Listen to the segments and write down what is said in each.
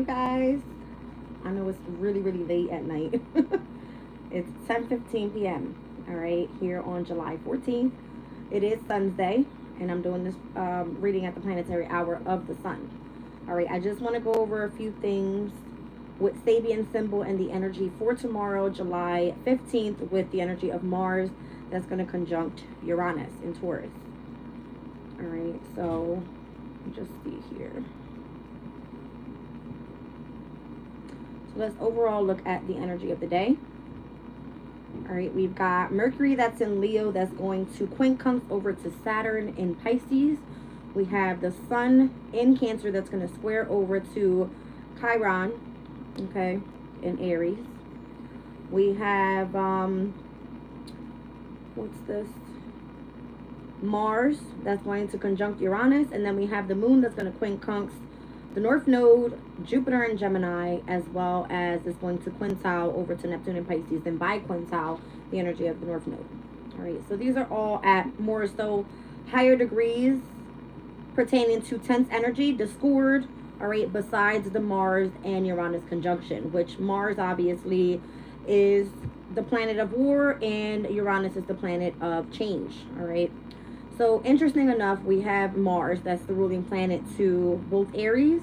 you guys. I know it's really, really late at night. It's 10:15 p.m. All right, here on July 14th. It is Sunday, and I'm doing this reading at the planetary hour of the sun. All right, I just want to go over a few things with Sabian symbol and the energy for tomorrow, July 15th, with the energy of Mars that's going to conjunct Uranus in Taurus. All right, so just see here. So let's overall look at the energy of the day. All right, we've got Mercury that's in Leo that's going to quincunx over to Saturn in Pisces. We have the Sun in Cancer that's going to square over to Chiron, okay, in Aries. We have, what's this? Mars that's going to conjunct Uranus, and then we have the Moon that's going to quincunx the North Node, Jupiter in Gemini, as well as it's going to quintile over to Neptune in Pisces, and by quintile, the energy of the North Node. All right, so these are all at more so higher degrees pertaining to tense energy, discord, all right, besides the Mars and Uranus conjunction, which Mars obviously is the planet of war and Uranus is the planet of change, all right? So interesting enough, we have Mars, that's the ruling planet to both Aries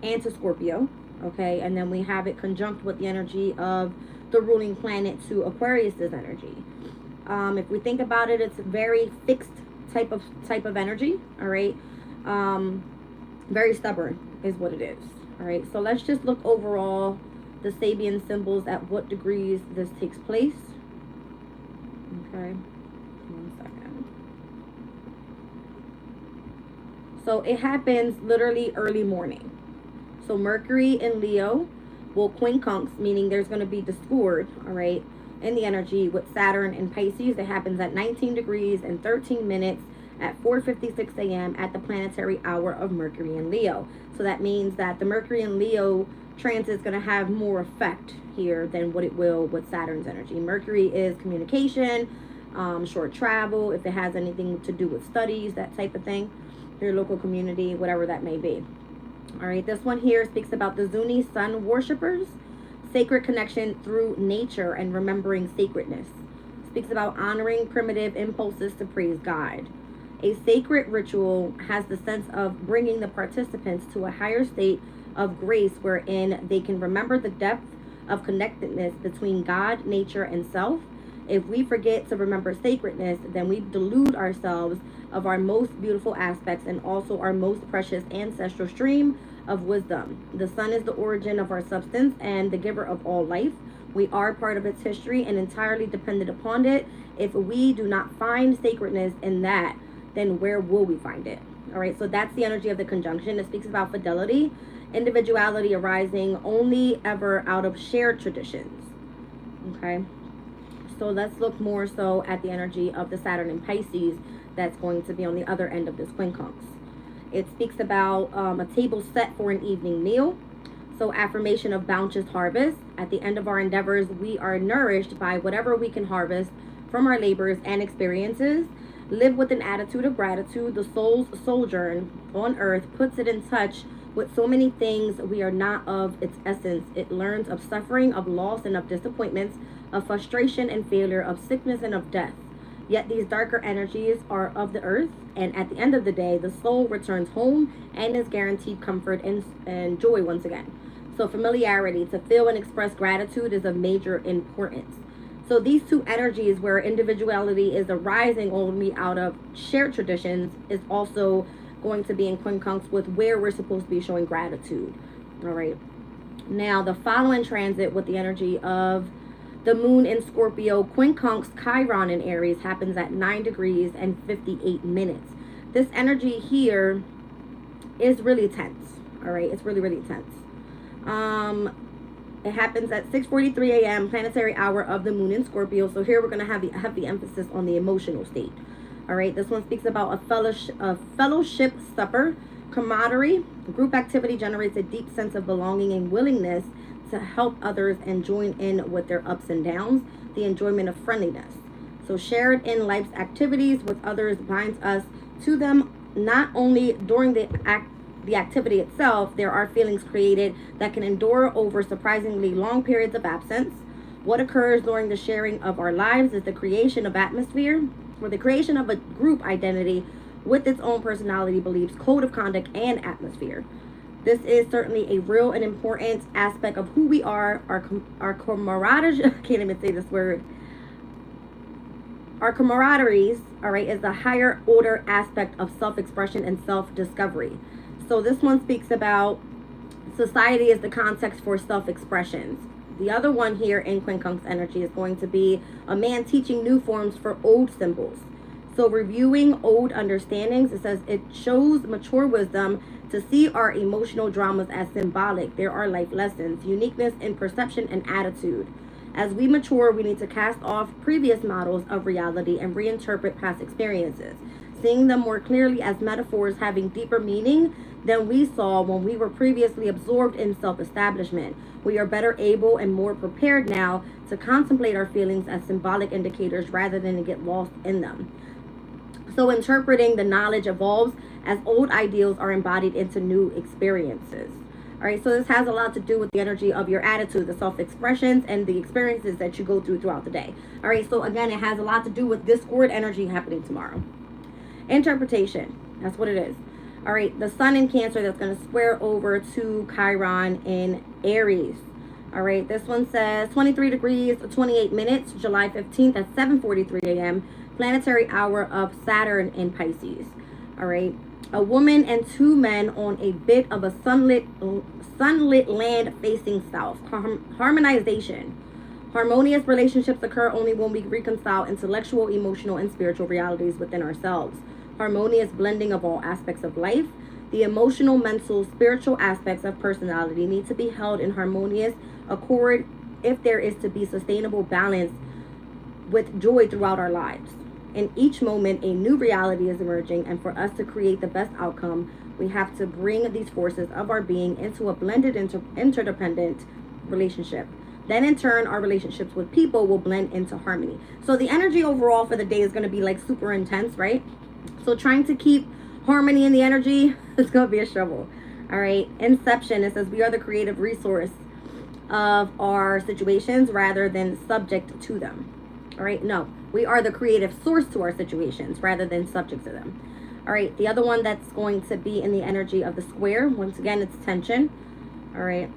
and to Scorpio, okay? And then we have it conjunct with the energy of the ruling planet to Aquarius's energy. If we think about it, it's a very fixed type of energy, all right? Very stubborn is what it is, all right? So let's just look overall the Sabian symbols at what degrees this takes place, okay? One second. So it happens literally early morning. So Mercury in Leo will quincunx, meaning there's going to be discord, all right, in the energy with Saturn in Pisces. It happens at 19 degrees and 13 minutes at 4:56 a.m. at the planetary hour of Mercury in Leo. So that means that the Mercury in Leo transit is going to have more effect here than what it will with Saturn's energy. Mercury is communication, short travel, if it has anything to do with studies, that type of thing, your local community, whatever that may be. All right, this one here speaks about the Zuni sun worshippers, sacred connection through nature and remembering sacredness. Speaks about honoring primitive impulses to praise God. A sacred ritual has the sense of bringing the participants to a higher state of grace wherein they can remember the depth of connectedness between God, nature, and self. If we forget to remember sacredness, then we delude ourselves of our most beautiful aspects and also our most precious ancestral stream of wisdom. The sun is the origin of our substance and the giver of all life. We are part of its history and entirely dependent upon it. If we do not find sacredness in that, then where will we find it? All right, so that's the energy of the conjunction. It speaks about fidelity, individuality arising only ever out of shared traditions. Okay, so let's look more so at the energy of the Saturn in Pisces that's going to be on the other end of this quincunx. It speaks about a table set for an evening meal. So affirmation of bounteous harvest. At the end of our endeavors, we are nourished by whatever we can harvest from our labors and experiences. Live with an attitude of gratitude. The soul's sojourn on earth puts it in touch with so many things we are not of its essence. It learns of suffering, of loss, and of disappointments, of frustration and failure, of sickness and of death. Yet these darker energies are of the earth, and at the end of the day, the soul returns home and is guaranteed comfort and joy once again. So familiarity, to feel and express gratitude, is of major importance. So these two energies where individuality is arising only out of shared traditions is also going to be in quincunx with where we're supposed to be showing gratitude. All right. Now, the following transit with the energy of the moon in Scorpio, quincunx Chiron in Aries, happens at 9 degrees and 58 minutes. This energy here is really tense. All right. It's really, really tense. It happens at 6:43 a.m. planetary hour of the moon in Scorpio. So here we're going to have the emphasis on the emotional state. All right, this one speaks about a fellowship supper, camaraderie. Group activity generates a deep sense of belonging and willingness to help others and join in with their ups and downs. The enjoyment of friendliness. So shared in life's activities with others binds us to them not only during the the activity itself, there are feelings created that can endure over surprisingly long periods of absence. What occurs during the sharing of our lives is the creation of atmosphere, or the creation of a group identity with its own personality, beliefs, code of conduct, and atmosphere. This is certainly a real and important aspect of who we are. Our camaraderie, I can't even say this word. Our camaraderies, all right, is the higher order aspect of self-expression and self-discovery. So this one speaks about society as the context for self-expressions. The other one here in Quincunx energy is going to be a man teaching new forms for old symbols. So reviewing old understandings, it says it shows mature wisdom to see our emotional dramas as symbolic. There are life lessons, uniqueness in perception and attitude. As we mature, we need to cast off previous models of reality and reinterpret past experiences, seeing them more clearly as metaphors having deeper meaning than we saw when we were previously absorbed in self-establishment. We are better able and more prepared now to contemplate our feelings as symbolic indicators rather than to get lost in them. So interpreting the knowledge evolves as old ideals are embodied into new experiences. All right, so this has a lot to do with the energy of your attitude, the self-expressions, and the experiences that you go through throughout the day. All right, so again, it has a lot to do with discord energy happening tomorrow. Interpretation, that's what it is. All right, the sun in Cancer, that's going to square over to Chiron in Aries. All right, this one says 23 degrees, 28 minutes, July 15th at 7:43 a.m., planetary hour of Saturn in Pisces. All right, a woman and two men on a bit of a sunlit land facing south. Harmonization. Harmonious relationships occur only when we reconcile intellectual, emotional, and spiritual realities within ourselves. Harmonious blending of all aspects of life. The emotional, mental, spiritual aspects of personality need to be held in harmonious accord if there is to be sustainable balance with joy throughout our lives. In each moment, a new reality is emerging, and for us to create the best outcome, we have to bring these forces of our being into a blended, interdependent relationship. Then in turn, our relationships with people will blend into harmony. So the energy overall for the day is going to be like super intense, right? So trying to keep harmony in the energy is going to be a struggle. All right. Inception, it says we are the creative resource of our situations rather than subject to them. All right. No, we are the creative source to our situations rather than subject to them. All right. The other one that's going to be in the energy of the square, once again, it's tension. All right.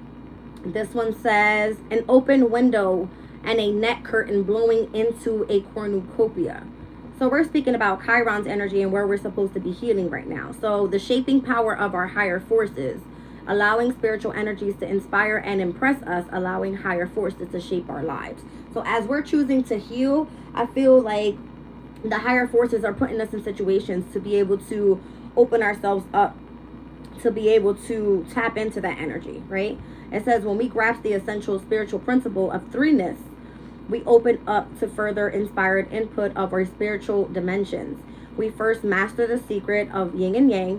This one says an open window and a net curtain blowing into a cornucopia. So we're speaking about Chiron's energy and where we're supposed to be healing right now. So the shaping power of our higher forces, allowing spiritual energies to inspire and impress us, allowing higher forces to shape our lives. So as we're choosing to heal, I feel like the higher forces are putting us in situations to be able to open ourselves up, to be able to tap into that energy, right? It says when we grasp the essential spiritual principle of threeness, we open up to further inspired input of our spiritual dimensions. We first master the secret of yin and yang,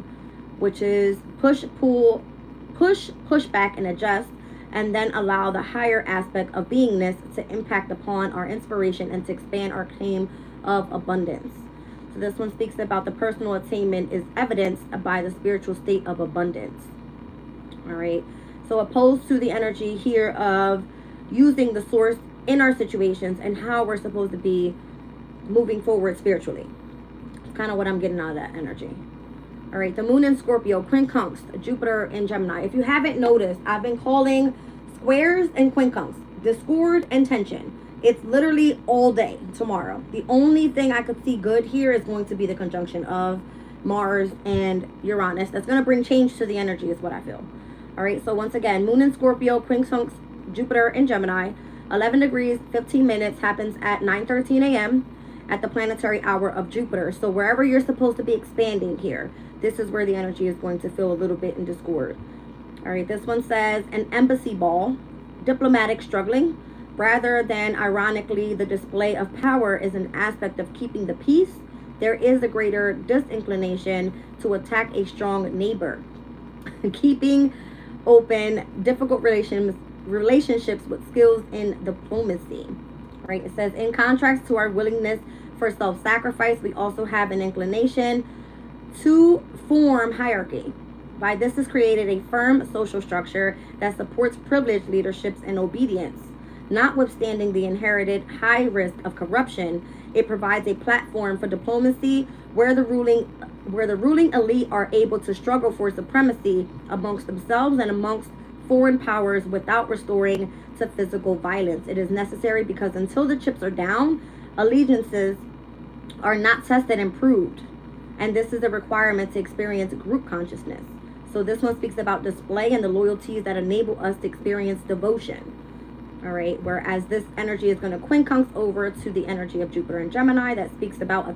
which is push, pull, push back and adjust, and then allow the higher aspect of beingness to impact upon our inspiration and to expand our claim of abundance. So this one speaks about the personal attainment is evidenced by the spiritual state of abundance. All right. So opposed to the energy here of using the source in our situations and how we're supposed to be moving forward spiritually. It's kind of what I'm getting out of that energy. All right, the moon in Scorpio, quincunx, Jupiter in Gemini. If you haven't noticed, I've been calling squares and quincunx discord and tension. It's literally all day tomorrow. The only thing I could see good here is going to be the conjunction of Mars and Uranus. That's going to bring change to the energy is what I feel. All right, so once again, moon in Scorpio, quincunx, Jupiter in Gemini. 11 degrees, 15 minutes happens at 9:13 a.m. at the planetary hour of Jupiter. So wherever you're supposed to be expanding here, this is where the energy is going to feel a little bit in discord. All right, this one says an embassy ball, diplomatic struggling. Rather than ironically, the display of power is an aspect of keeping the peace. There is a greater disinclination to attack a strong neighbor. Keeping open difficult relationships with skills in diplomacy. Right, it says in contrast to our willingness for self-sacrifice, we also have an inclination to form hierarchy. By this is created a firm social structure that supports privileged leaderships and obedience. Notwithstanding the inherited high risk of corruption, it provides a platform for diplomacy where the ruling elite are able to struggle for supremacy amongst themselves and amongst foreign powers without restoring to physical violence. It is necessary because until the chips are down, allegiances are not tested and proved. And this is a requirement to experience group consciousness. So this one speaks about display and the loyalties that enable us to experience devotion. All right, whereas this energy is going to quincunx over to the energy of Jupiter and Gemini that speaks about a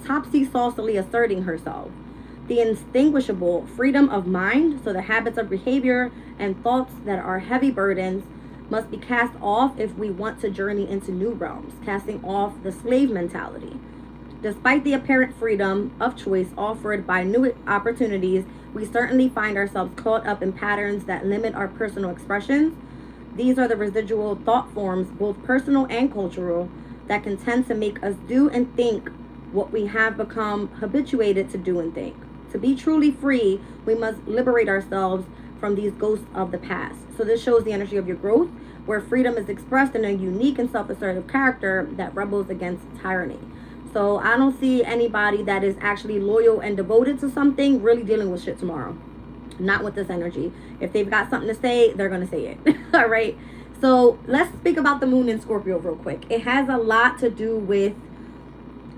topsy-saucily asserting herself. The indistinguishable freedom of mind, so the habits of behavior and thoughts that are heavy burdens must be cast off if we want to journey into new realms, casting off the slave mentality. Despite the apparent freedom of choice offered by new opportunities, we certainly find ourselves caught up in patterns that limit our personal expressions. These are the residual thought forms, both personal and cultural, that can tend to make us do and think what we have become habituated to do and think. To be truly free, we must liberate ourselves from these ghosts of the past. So this shows the energy of your growth, where freedom is expressed in a unique and self-assertive character that rebels against tyranny. So I don't see anybody that is actually loyal and devoted to something really dealing with shit tomorrow. Not with this energy. If they've got something to say, they're going to say it. All right. So let's speak about the moon in Scorpio real quick. It has a lot to do with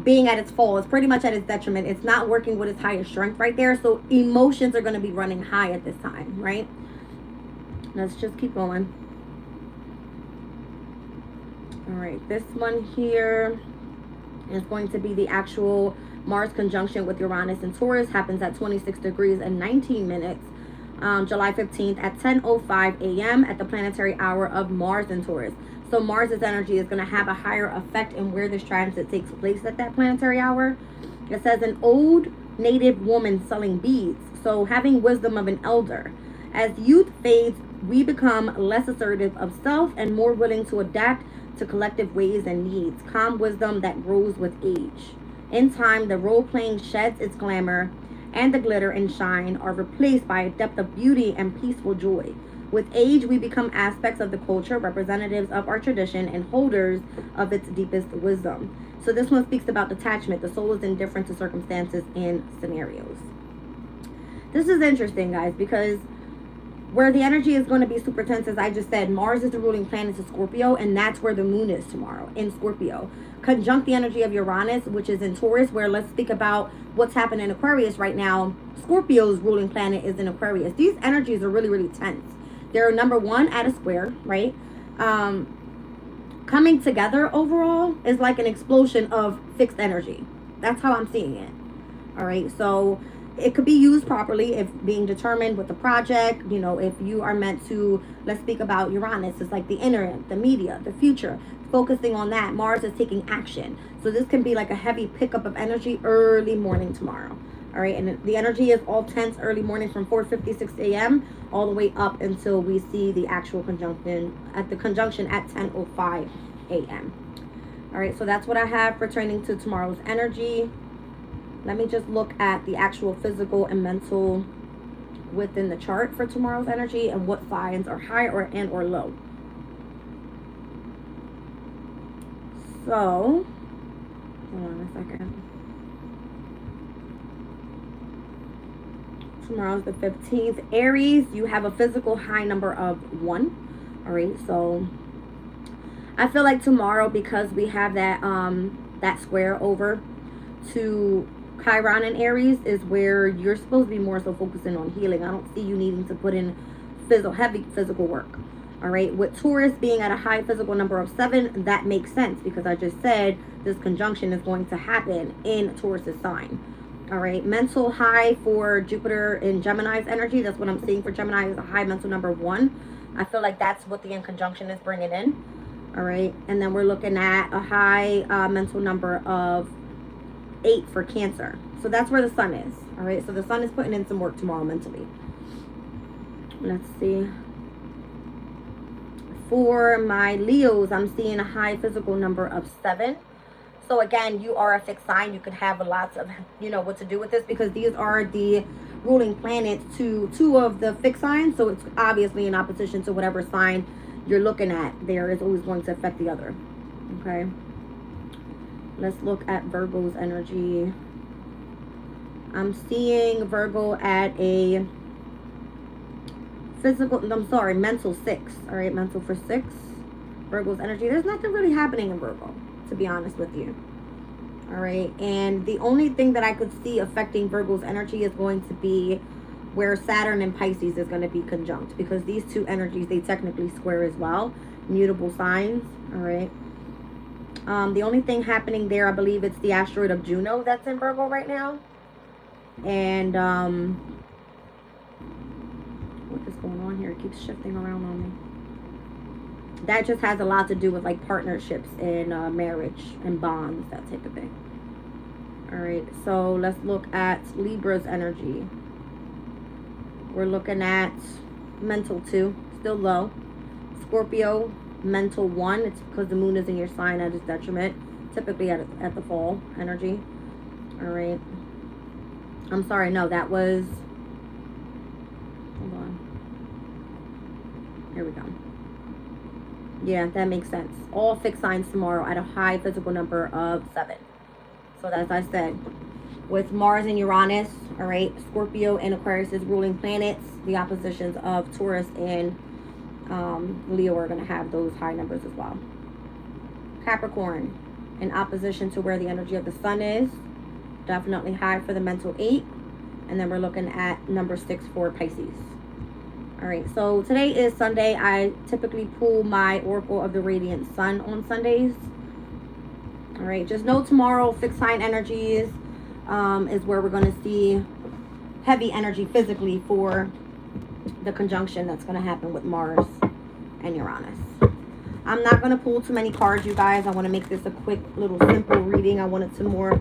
being at its fall. It's pretty much at its detriment. It's not working with its highest strength right there. So emotions are going to be running high at this time, right? Let's just keep going. All right. This one here is going to be the actual Mars conjunction with Uranus and Taurus. Happens at 26 degrees and 19 minutes. July 15th at 10:05 a.m. at the planetary hour of Mars and Taurus. So Mars's energy is going to have a higher effect in where this transit takes place at that planetary hour. It says an old native woman selling beads. So having wisdom of an elder. As youth fades, we become less assertive of self and more willing to adapt to collective ways and needs. Calm wisdom that grows with age. In time, the role-playing sheds its glamour, and the glitter and shine are replaced by a depth of beauty and peaceful joy. With age, we become aspects of the culture, representatives of our tradition, and holders of its deepest wisdom. So this one speaks about detachment. The soul is indifferent to circumstances and scenarios. This is interesting, guys, because where the energy is going to be super tense, as I just said, Mars is the ruling planet to Scorpio, and that's where the moon is tomorrow, in Scorpio. Conjunct the energy of Uranus, which is in Taurus, where let's speak about what's happening in Aquarius right now. Scorpio's ruling planet is in Aquarius. These energies are really, really tense. They're number one at a square, right? Coming together overall is like an explosion of fixed energy. That's how I'm seeing it. All right, so it could be used properly if being determined with the project, you know, if you are meant to, let's speak about Uranus, it's like the internet, the media, the future, focusing on that. Mars is taking action. So this can be like a heavy pickup of energy early morning tomorrow. All right, and the energy is all tense early morning from 4:56 a.m. all the way up until we see the actual conjunction at 10:05 a.m. All right, so that's what I have pertaining to tomorrow's energy. Let me just look at the actual physical and mental within the chart for tomorrow's energy and what signs are high or low. So, hold on a second. Tomorrow's the 15th. Aries, you have a physical high number of 1. All right, so I feel like tomorrow, because we have that that square over to Chiron and Aries, is where you're supposed to be more so focusing on healing. I don't see you needing to put in heavy physical work. All right, with Taurus being at a high physical number of 7, that makes sense because I just said this conjunction is going to happen in Taurus's sign. All right, mental high for Jupiter in Gemini's energy. That's what I'm seeing for Gemini, is a high mental number of 1. I feel like that's what the in conjunction is bringing in. All right, and then we're looking at a high mental number of 8 for Cancer. So that's where the sun is. All right, so the sun is putting in some work tomorrow mentally. Let's see. For my Leos, I'm seeing a high physical number of 7. So again, you are a fixed sign. You could have lots of, you know, what to do with this, because these are the ruling planets to 2 of the fixed signs. So it's obviously in opposition to whatever sign you're looking at. There is always going to affect the other. Okay. Let's look at Virgo's energy. I'm seeing Virgo at a mental 6. All right, mental for 6. Virgo's energy. There's nothing really happening in Virgo, to be honest with you. All right, and the only thing that I could see affecting Virgo's energy is going to be where Saturn and Pisces is going to be conjunct, because these 2 energies, they technically square as well. Mutable signs. All right. The only thing happening there, I believe it's the asteroid of Juno that's in Virgo right now. And what is going on here? It keeps shifting around on me. That just has a lot to do with like partnerships and marriage and bonds, that type of thing. All right, so let's look at Libra's energy. We're looking at mental 2, still low. Scorpio, mental 1. It's because the moon is in your sign at its detriment, typically at the fall energy. All right. I'm sorry, no, that was, hold on. Here we go. Yeah, that makes sense. All fixed signs tomorrow at a high physical number of 7. So as I said, with Mars and Uranus, all right, Scorpio and Aquarius is ruling planets. The oppositions of Taurus and Leo are going to have those high numbers as well. Capricorn, in opposition to where the energy of the sun is, definitely high for the mental 8. And then we're looking at number 6 for Pisces. All right, so today is Sunday. I typically pull my Oracle of the Radiant Sun on Sundays. All right, just know tomorrow, fixed sign energies is where we're going to see heavy energy physically for the conjunction that's going to happen with Mars and Uranus. I'm not going to pull too many cards, you guys. I want to make this a quick little simple reading. I wanted to more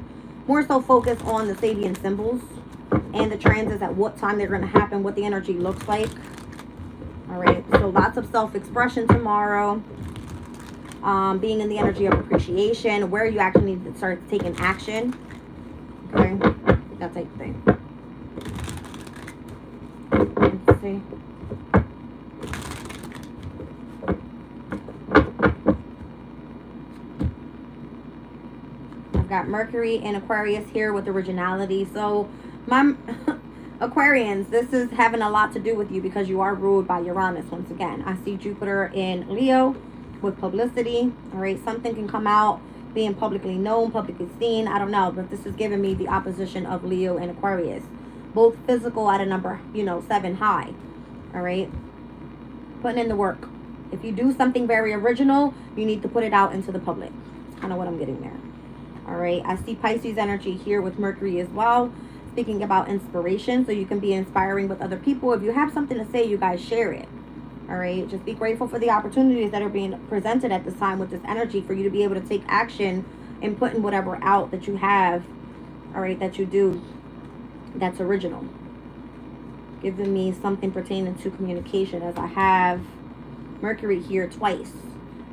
so focus on the Sabian symbols and the transits at what time they're going to happen, what the energy looks like. All right, so lots of self-expression tomorrow. Being in the energy of appreciation, where you actually need to start taking action. Okay, that type of thing. Let's see. I've got Mercury and Aquarius here with originality. So my Aquarians, this is having a lot to do with you because you are ruled by Uranus once again. I see Jupiter in Leo with publicity. All right, something can come out being publicly known, publicly seen. I don't know, but this is giving me the opposition of Leo and Aquarius, both physical at a number, 7 high. All right, putting in the work. If you do something very original, you need to put it out into the public. That's kind of what I'm getting there. All right, I see Pisces energy here with Mercury as well, speaking about inspiration. So you can be inspiring with other people. If you have something to say, you guys share it. All right, just be grateful for the opportunities that are being presented at this time with this energy for you to be able to take action and put in whatever out that you have, all right, that you do that's original. Giving me something pertaining to communication, as I have Mercury here twice.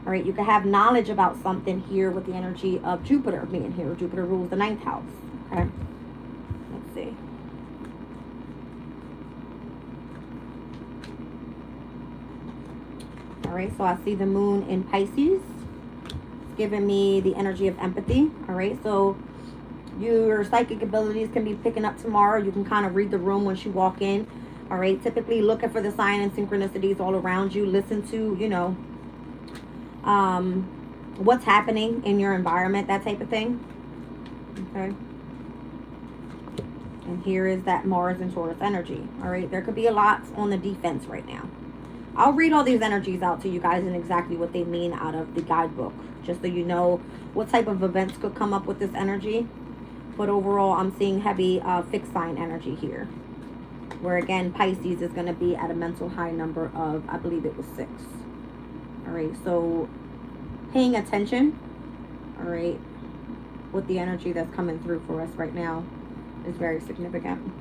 All right, you can have knowledge about something here with the energy of Jupiter being here. Jupiter rules the 9th house. Okay, let's see. All right, so I see the moon in Pisces. It's giving me the energy of empathy. All right, so your psychic abilities can be picking up tomorrow. You can kind of read the room once you walk in. All right, typically looking for the sign and synchronicities all around you. Listen to, what's happening in your environment, that type of thing. Okay. And here is that Mars and Taurus energy. All right, there could be a lot on the defense right now. I'll read all these energies out to you guys and exactly what they mean out of the guidebook, just so you know what type of events could come up with this energy. But overall, I'm seeing heavy fixed sign energy here, where again, Pisces is going to be at a mental high number of, I believe it was 6. All right, so paying attention, all right, with the energy that's coming through for us right now is very significant.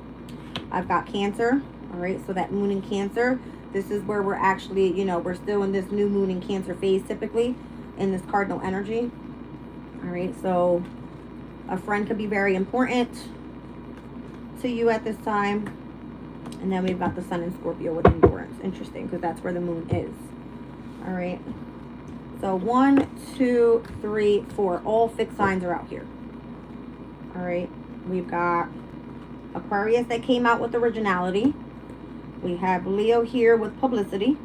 I've got Cancer, all right, so that moon in Cancer, this is where we're actually, we're still in this new moon in Cancer phase typically in this cardinal energy. All right, so a friend could be very important to you at this time. And then we've got the sun in Scorpio with endurance. Interesting, because that's where the moon is. All right. So 1, 2, 3, 4. All fixed signs are out here. All right. We've got Aquarius that came out with originality. We have Leo here with publicity.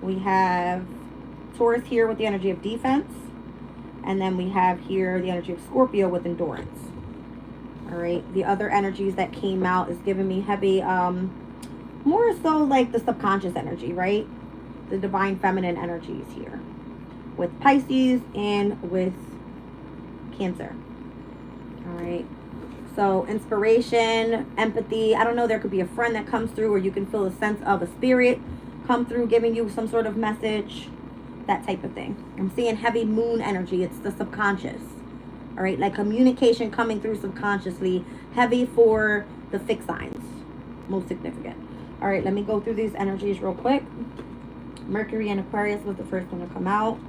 We have Taurus here with the energy of defense. And then we have here the energy of Scorpio with endurance. All right. The other energies that came out is giving me heavy, more so like the subconscious energy, right? The divine feminine energies here with Pisces and with Cancer. All right. So inspiration, empathy. I don't know. There could be a friend that comes through, or you can feel a sense of a spirit come through giving you some sort of message, that type of thing. I'm seeing heavy moon energy. It's the subconscious. All right. Like communication coming through subconsciously, heavy for the fixed signs, most significant. All right. Let me go through these energies real quick. Mercury and Aquarius was the first one to come out.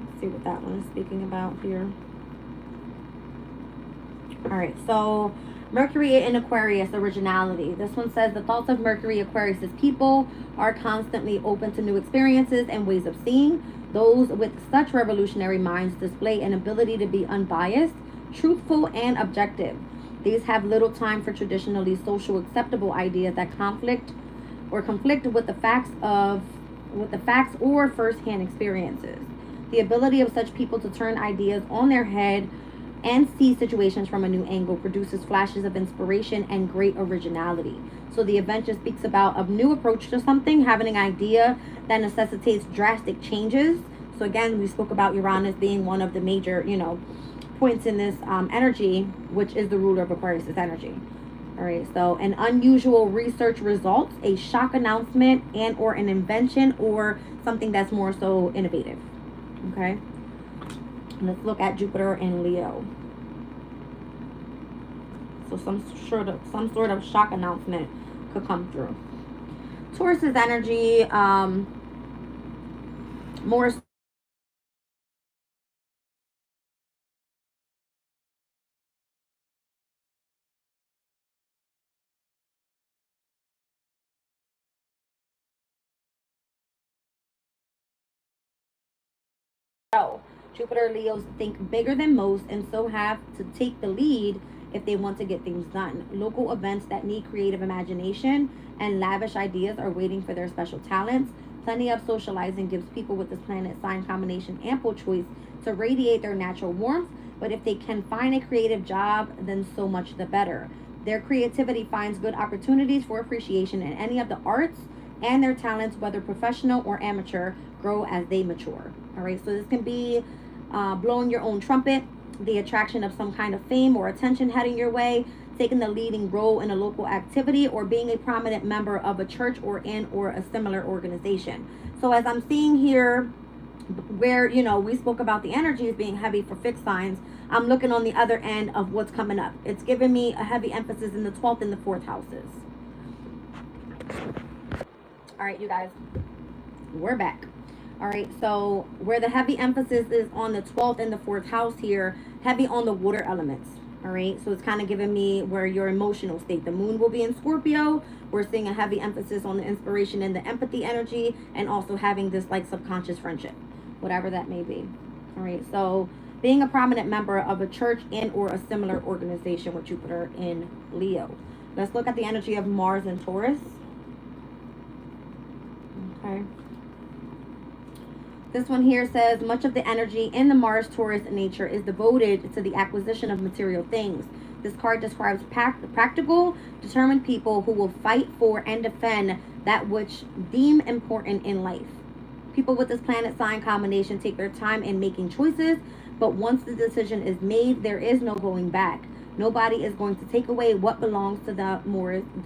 Let's see what that one is speaking about here. All right, so Mercury in Aquarius, originality. This one says the thoughts of Mercury Aquarius's people are constantly open to new experiences and ways of seeing. Those with such revolutionary minds display an ability to be unbiased, truthful, and objective. These have little time for traditionally social acceptable ideas that conflict with the facts or first-hand experiences. The ability of such people to turn ideas on their head and see situations from a new angle produces flashes of inspiration and great originality. So the event just speaks about a new approach to something, having an idea that necessitates drastic changes. So again, we spoke about Uranus being one of the major, points in this energy, which is the ruler of Aquarius' energy. All right, so an unusual research results, a shock announcement, and or an invention or something that's more so innovative. Okay. Let's look at Jupiter in Leo. So some sort of shock announcement could come through. Taurus's energy, more so. Jupiter Leos think bigger than most and so have to take the lead if they want to get things done. Local events that need creative imagination and lavish ideas are waiting for their special talents. Plenty of socializing gives people with this planet sign combination ample choice to radiate their natural warmth, but if they can find a creative job, then so much the better. Their creativity finds good opportunities for appreciation in any of the arts, and their talents, whether professional or amateur, grow as they mature. All right, so this can be blowing your own trumpet, the attraction of some kind of fame or attention heading your way, taking the leading role in a local activity, or being a prominent member of a church or a similar organization. So as I'm seeing here, where we spoke about the energies being heavy for fixed signs, I'm looking on the other end of what's coming up. It's giving me a heavy emphasis in the 12th and the 4th houses. All right, you guys, we're back. All right, so where the heavy emphasis is on the 12th and the 4th house here, heavy on the water elements. All right, so it's kind of giving me where your emotional state. The moon will be in Scorpio. We're seeing a heavy emphasis on the inspiration and the empathy energy, and also having this like subconscious friendship, whatever that may be. All right, so being a prominent member of a church and or a similar organization with Jupiter in Leo. Let's look at the energy of Mars and Taurus. Okay. This one here says much of the energy in the Mars-Taurus nature is devoted to the acquisition of material things. This card describes practical, determined people who will fight for and defend that which deem important in life. People with this planet sign combination take their time in making choices, but once the decision is made, there is no going back. Nobody is going to take away what belongs to the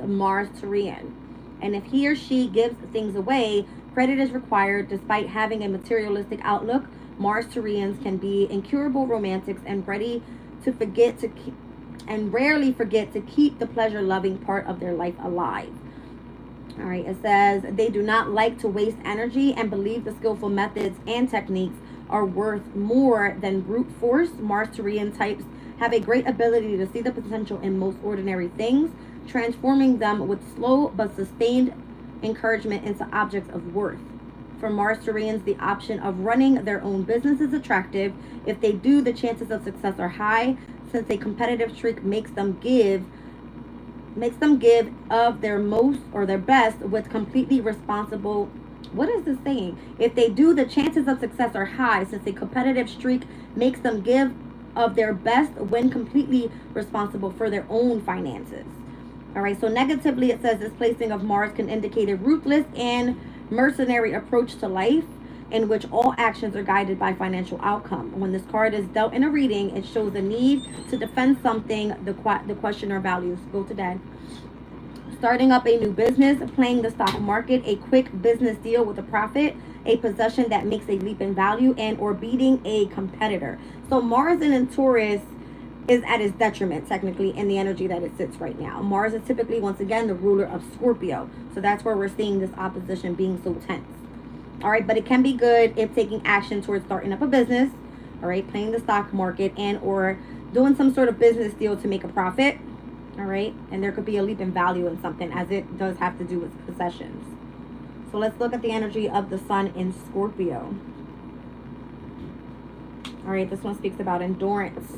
Mars-Taurian. And if he or she gives things away, credit is required. Despite having a materialistic outlook, Mars-Taurians can be incurable romantics and rarely forget to keep the pleasure-loving part of their life alive. All right, it says they do not like to waste energy and believe the skillful methods and techniques are worth more than brute force. Mars-Taurian types have a great ability to see the potential in most ordinary things. transforming them with slow but sustained encouragement into objects of worth. For Mars-Turians, the option of running their own business is attractive. If they do, the chances of success are high, since a competitive streak makes them give of their most or their best with completely responsible. What is this saying? If they do, the chances of success are high, since a competitive streak makes them give of their best when completely responsible for their own finances. All right, so negatively, it says this placing of Mars can indicate a ruthless and mercenary approach to life, in which all actions are guided by financial outcome. When this card is dealt in a reading, it shows a need to defend something the questioner values. Go to dad. Starting up a new business, playing the stock market, a quick business deal with a profit, a possession that makes a leap in value, and or beating a competitor. So Mars in Taurus is at its detriment, technically, in the energy that it sits right now. Mars is typically, once again, the ruler of Scorpio. So that's where we're seeing this opposition being so tense. All right, but it can be good if taking action towards starting up a business, all right, playing the stock market, and or doing some sort of business deal to make a profit, all right? And there could be a leap in value in something, as it does have to do with possessions. So let's look at the energy of the sun in Scorpio. All right, this one speaks about endurance.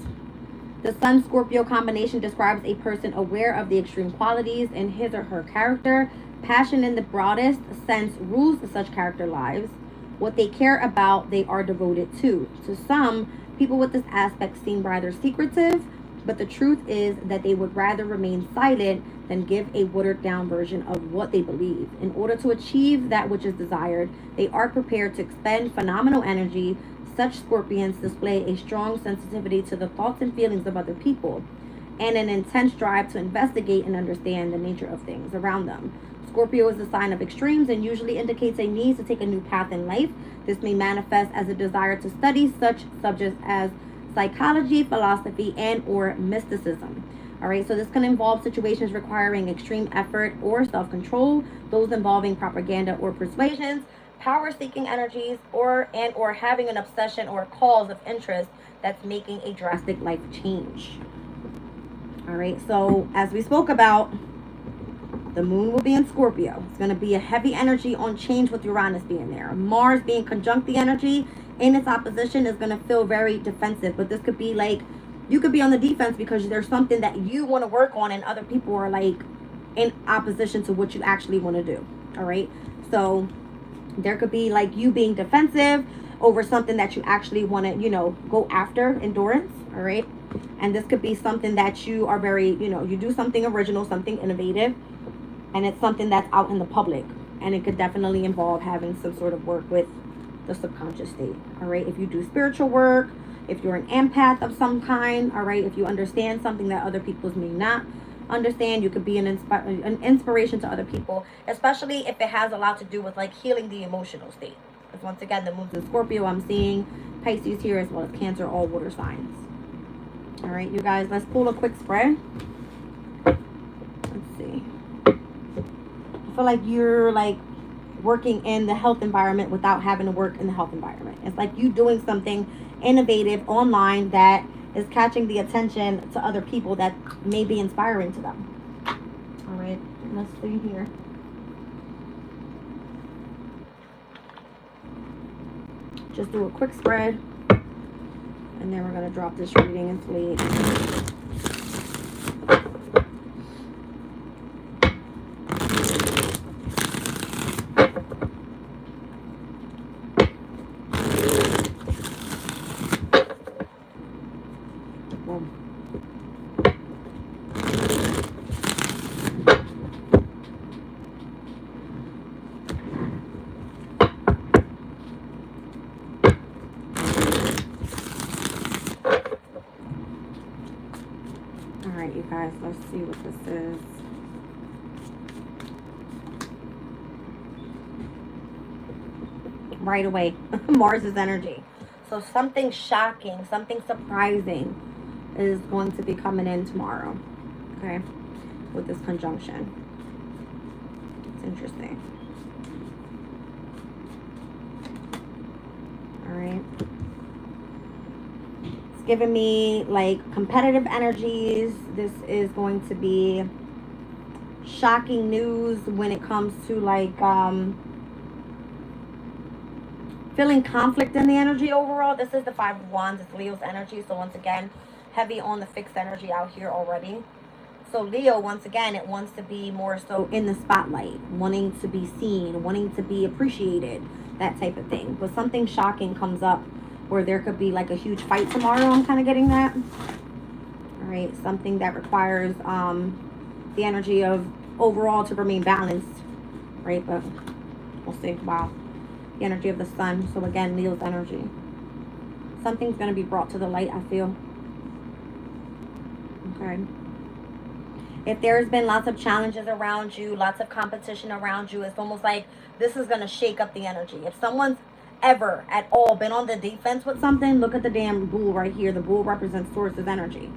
The Sun-Scorpio combination describes a person aware of the extreme qualities in his or her character. Passion in the broadest sense rules such character lives. What they care about, they are devoted to. To some, people with this aspect seem rather secretive, but the truth is that they would rather remain silent than give a watered down version of what they believe. In order to achieve that which is desired, they are prepared to expend phenomenal energy. Such Scorpions display a strong sensitivity to the thoughts and feelings of other people, and an intense drive to investigate and understand the nature of things around them. Scorpio is a sign of extremes and usually indicates a need to take a new path in life. This may manifest as a desire to study such subjects as psychology, philosophy, and or mysticism. All right, so this can involve situations requiring extreme effort or self-control, those involving propaganda or persuasions, power-seeking energies, or having an obsession or a cause of interest that's making a drastic life change. All right, so as we spoke about, the moon will be in Scorpio. It's going to be a heavy energy on change with Uranus being there. Mars being conjunct the energy in its opposition is going to feel very defensive, but this could be like, you could be on the defense because there's something that you want to work on and other people are like in opposition to what you actually want to do. All right, so there could be like you being defensive over something that you actually want to, go after, endurance. All right, and this could be something that you are very, you do something original, something innovative, and it's something that's out in the public, and it could definitely involve having some sort of work with the subconscious state. All right, if you do spiritual work, if you're an empath of some kind, all right, if you understand something that other people may not understand, you could be an inspiration to other people, especially if it has a lot to do with like healing the emotional state. Because once again, the moon's in Scorpio, I'm seeing Pisces here as well as Cancer, all water signs. All right, you guys, let's pull a quick spread. Let's see. I feel like you're like working in the health environment without having to work in the health environment. It's like you doing something innovative online that is catching the attention to other people that may be inspiring to them. All right, let's see here. Just do a quick spread, and then we're going to drop this reading and sleep. You guys, let's see what this is. Right away, Mars's energy. So something shocking, something surprising is going to be coming in tomorrow. Okay, with this conjunction. It's interesting. All right. Giving me like competitive energies. This is going to be shocking news when it comes to like feeling conflict in the energy overall. This is the Five of Wands. It's Leo's energy. So once again, heavy on the fixed energy out here already. So Leo, once again, it wants to be more so in the spotlight, wanting to be seen, wanting to be appreciated, that type of thing. But something shocking comes up where there could be like a huge fight tomorrow. I'm kind of getting that. All right, something that requires the energy of overall to remain balanced, right? But we'll see. Wow. The energy of the sun. So again, Leo's energy. Something's going to be brought to the light, I feel. Okay. If there's been lots of challenges around you, lots of competition around you, it's almost like this is going to shake up the energy. If someone's ever at all been on the defense with something, look at the damn bull right here. The bull represents Taurus's energy.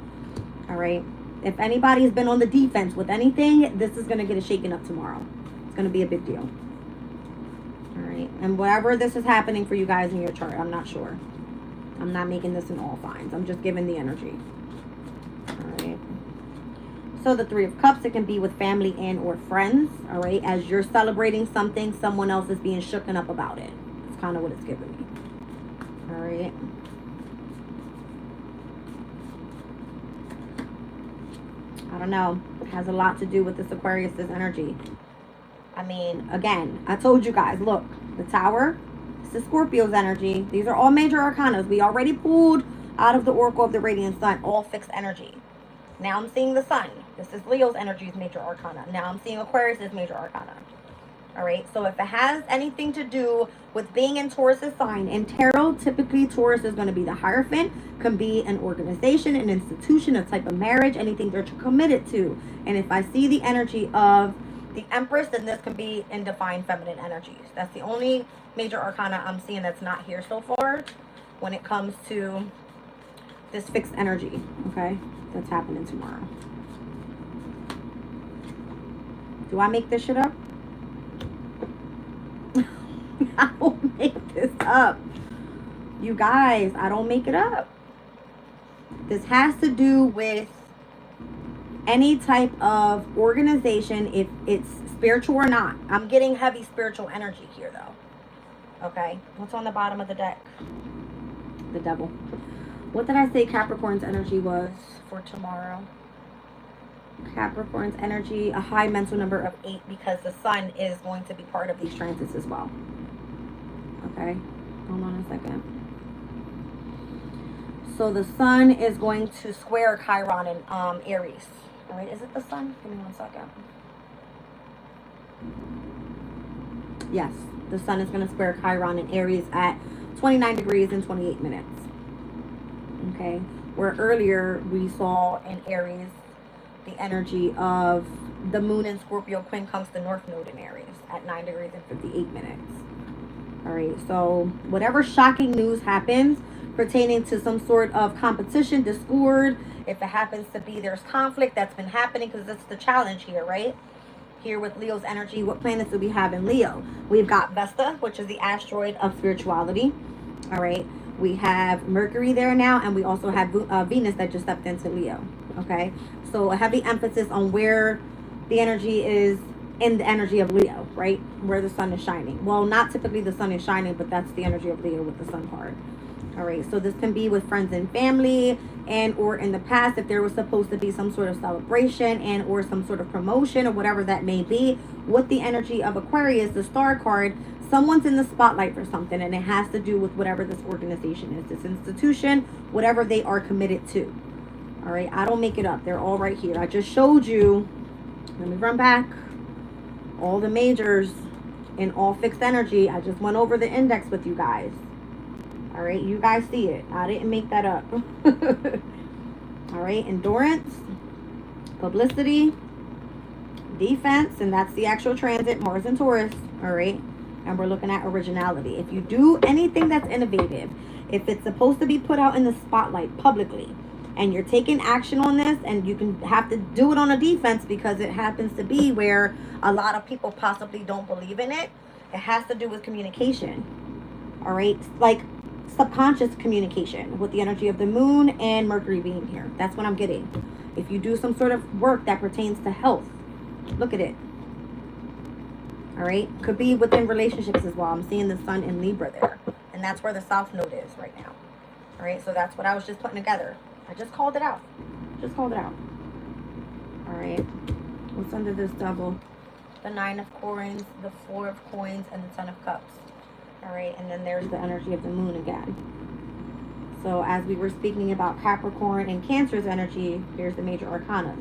All right. If anybody's been on the defense with anything, this is going to get a shaken up tomorrow. It's going to be a big deal. All right. And whatever this is happening for you guys in your chart, I'm not sure. I'm not making this in all signs. I'm just giving the energy. All right. So the Three of Cups, it can be with family and or friends. All right. As you're celebrating something, someone else is being shooken up about it. It's kind of what it's giving me. All right. I don't know. It has a lot to do with this Aquarius's energy. I mean, again, I told you guys, look, the Tower, it's the Scorpio's energy. These are all major arcanas. We already pulled out of the Oracle of the Radiant Sun, all fixed energy. Now I'm seeing the Sun. This is Leo's energy's major arcana. Now I'm seeing Aquarius's major arcana. All right, so if it has anything to do with being in Taurus's sign, in tarot, typically Taurus is going to be the Hierophant, can be an organization, an institution, a type of marriage, anything that you're committed to. And if I see the energy of the Empress, then this can be in divine feminine energies. That's the only major arcana I'm seeing that's not here so far when it comes to this fixed energy, okay, that's happening tomorrow. Do I make this shit up? I don't make this up. You guys, I don't make it up. This has to do with any type of organization, if it's spiritual or not. I'm getting heavy spiritual energy here, though. Okay, what's on the bottom of the deck? The Devil. What did I say Capricorn's energy was for tomorrow? Capricorn's energy, a high mental number of 8, because the Sun is going to be part of these transits as well. Okay, hold on a second. So the Sun is going to square Chiron in Aries. All right, is it the Sun? Give me one second. Yes, the Sun is going to square Chiron in Aries at 29 degrees and 28 minutes. Okay, where earlier we saw in Aries the energy of the Moon in Scorpio quincunx the North Node in Aries at 9 degrees and 58 minutes. All right, so whatever shocking news happens pertaining to some sort of competition, discord, if it happens to be there's conflict that's been happening, because that's the challenge here, right? Here with Leo's energy, what planets do we have in Leo? We've got Vesta, which is the asteroid of spirituality. All right, we have Mercury there now, and we also have Venus that just stepped into Leo. Okay, so a heavy emphasis on where the energy is in the energy of Leo, right? Where the sun is shining. Well, not typically the sun is shining, but that's the energy of Leo with the sun card. All right, so this can be with friends and family, and or in the past, if there was supposed to be some sort of celebration and or some sort of promotion or whatever that may be, with the energy of Aquarius, the star card, someone's in the spotlight for something, and it has to do with whatever this organization is, this institution, whatever they are committed to. All right, I don't make it up. They're all right here. I just showed you, let me run back, all the majors in all fixed energy. I just went over the index with you guys. All right, you guys see it. I didn't make that up. All right, endurance, publicity, defense, and that's the actual transit, Mars and Taurus. All right, and we're looking at originality. If you do anything that's innovative, if it's supposed to be put out in the spotlight publicly, and you're taking action on this, and you can have to do it on a defense because it happens to be where a lot of people possibly don't believe in it. It has to do with communication. All right, like subconscious communication with the energy of the moon and Mercury being here. That's what I'm getting. If you do some sort of work that pertains to health, Look at it. All right. Could be within relationships as well. I'm seeing the sun in Libra there. And that's where the South Node is right now. All right. So that's what I was just putting together. I just called it out. Just called it out. All right. What's under this double? The 9 of coins, the 4 of coins, and the 10 of cups. All right. And then there's the energy of the moon again. So as we were speaking about Capricorn and Cancer's energy, here's the major arcanas.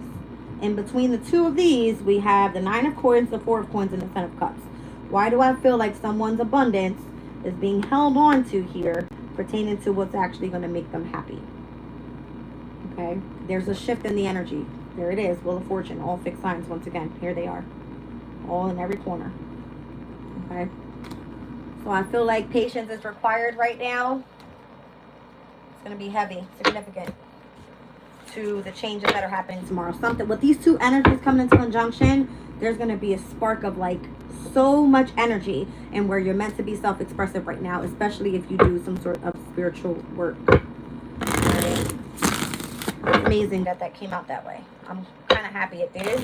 In between the two of these, we have the 9 of coins, the 4 of coins, and the 10 of cups. Why do I feel like someone's abundance is being held on to here pertaining to what's actually going to make them happy? Okay, there's a shift in the energy. There it is, Wheel of Fortune, all fixed signs once again. Here they are, all in every corner. Okay, so I feel like patience is required right now. It's going to be heavy, significant to the changes that are happening tomorrow. Something with these two energies coming into conjunction, there's going to be a spark of like so much energy, and where you're meant to be self-expressive right now, especially if you do some sort of spiritual work. Right. It's amazing that that came out that way. I'm kind of happy it did.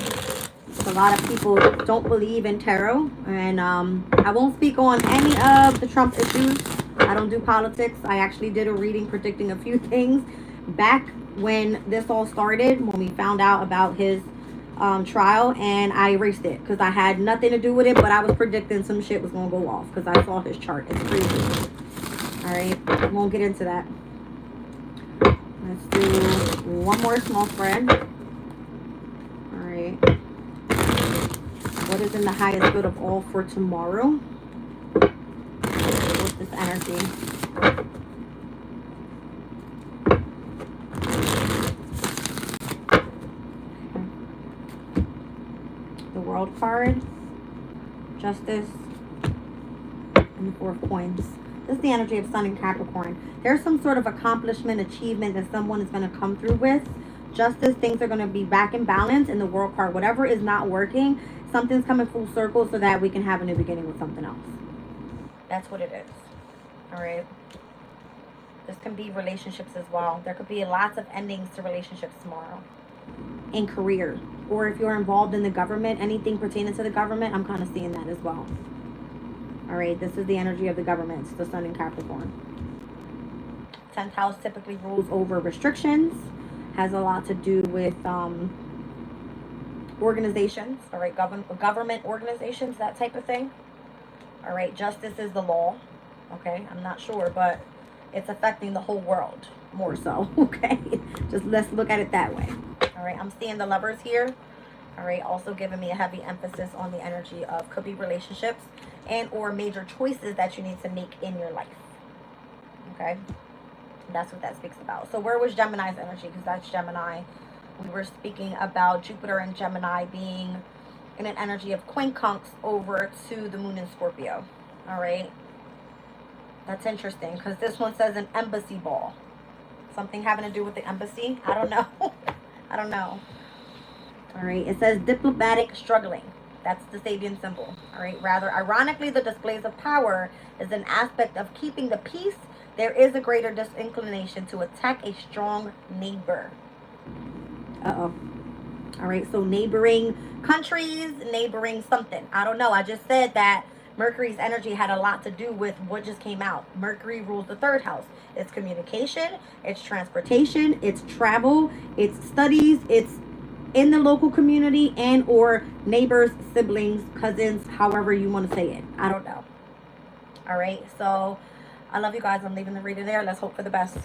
A lot of people don't believe in tarot, and I won't speak on any of the Trump issues. I don't do politics. I actually did a reading predicting a few things back when this all started, when we found out about his trial, and I erased it because I had nothing to do with it, but I was predicting some shit was going to go off because I saw his chart. It's crazy. Alright, won't get into that. Let's do one more small spread. Alright. What is in the highest good of all for tomorrow? What's this energy? World card, Justice, and the 4 of coins. This is the energy of Sun and Capricorn. There's some sort of accomplishment, achievement that someone is going to come through with. Justice, things are going to be back in balance. In the World card, whatever is not working, something's coming full circle so that we can have a new beginning with something else. That's what it is. All right. This can be relationships as well. There could be lots of endings to relationships tomorrow. In career, or if you're involved in the government, anything pertaining to the government, I'm kind of seeing that as well. All right, this is the energy of the government. It's the Sun in Capricorn. 10th house typically rules over restrictions, has a lot to do with organizations. All right, government organizations, that type of thing. All right, justice is the law. Okay, I'm not sure, but it's affecting the whole world more so. Okay, just let's look at it that way. All right, I'm seeing the Lovers here. All right, also giving me a heavy emphasis on the energy of could be relationships and or major choices that you need to make in your life. Okay, that's what that speaks about. So where was Gemini's energy? Because that's Gemini. We were speaking about Jupiter and Gemini being in an energy of quincunx over to the moon in Scorpio. All right, that's interesting because this one says an embassy ball. Something having to do with the embassy. I don't know. I don't know. All right. It says diplomatic struggling. That's the Sabian symbol. All right. Rather ironically, the displays of power is an aspect of keeping the peace. There is a greater disinclination to attack a strong neighbor. Uh-oh. All right. So neighboring countries, neighboring something. I don't know. I just said that Mercury's energy had a lot to do with what just came out. Mercury rules the 3rd house. It's communication, it's transportation, it's travel, it's studies, it's in the local community and or neighbors, siblings, cousins, however you want to say it. I don't know. All right. So I love you guys. I'm leaving the reader there. Let's hope for the best.